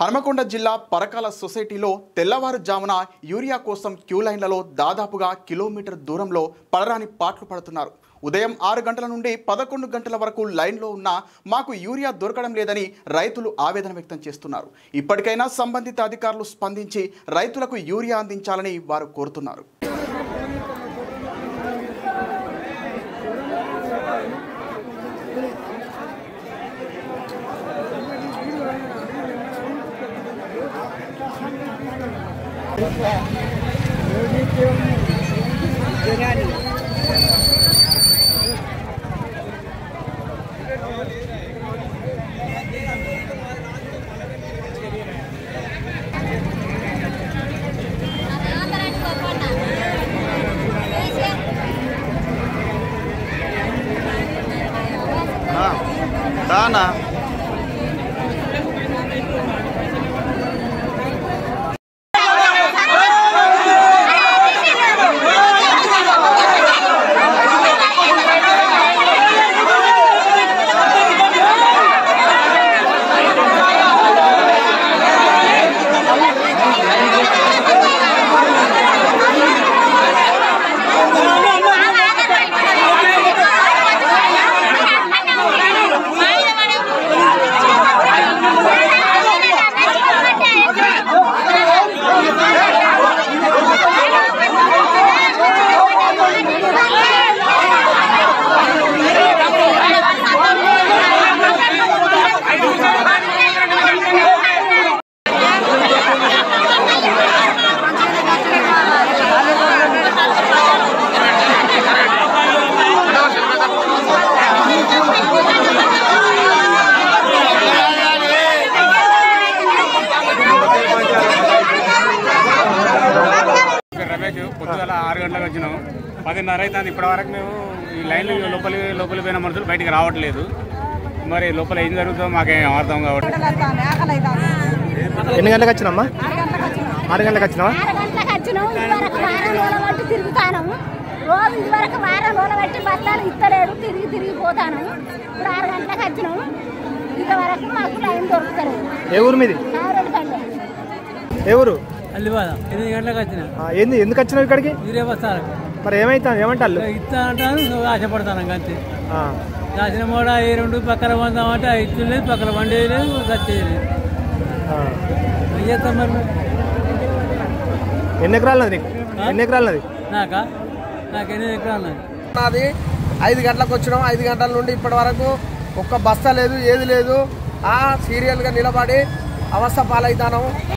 హనుమకొండ జిల్లా పరకాల సొసైటీలో తెల్లవారుజామున యూరియా కోసం క్యూ లైన్లలో దాదాపుగా కిలోమీటర్ దూరంలో పడరాని పాట్లు పడుతున్నారు. ఉదయం 6 గంటల నుండి 11 గంటల వరకు లైన్లో ఉన్న మాకు యూరియా దొరకడం లేదని రైతులు ఆవేదన వ్యక్తం చేస్తున్నారు. ఇప్పటికైనా సంబంధిత అధికారులు స్పందించి రైతులకు యూరియా అందించాలని వారు కోరుతున్నారు. Dana. పొద్దుగల 6 గంటలకు వచ్చినాం. 10:30 అవుతుంది. ఇప్పటి వరకు మేము ఈ లైన్లో లోపలి పోయిన మనుషులు బయటికి రావట్లేదు. మరి లోపల ఏం జరుగుతుందో మాకేం అర్థం కావట్లేదు. ఎన్ని గంటలకు వచ్చినామ్మా? 6 గంటలకు వచ్చినావా? రోజు ఇంతవరకు వారం రోజులు బట్టి బస్తాలు ఇస్తలేడు. తిరిగి పోతాను. ఇప్పుడు 6 గంటలకు వచ్చినాము. ఇంతవరకు మాకు లైన్ దొరుకుతలేదు. ఏ ఊరు మీది? ఏ ఊరు? అల్లిబాద. 8 గంటలకు వచ్చిన. ఏంది ఎందుకు వచ్చినావు ఇక్కడికి? యూరియా బస్తాలు. మరి ఏమైతా ఏమంటారు? ఇస్తా అంటాను, ఆశపడతాను అంతే. రాసిన కూడా ఈ 2 పక్కన పొందామంటే ఇచ్చు లేదు, పక్కన బండి లేదు, వచ్చేయలేదు. ఏం చేస్తాం మరి? ఎన్ని ఎకరాలది నీకు? ఎన్ని ఎకరాలది? నాకు 8 ఎకరాలు. నాది 5 గంటలకు వచ్చినాం. 5 గంటల నుండి ఇప్పటి వరకు ఒక్క బస్తా లేదు, ఏది లేదు. సీరియల్గా నిలబడి అవస్థ పాలవుతాను.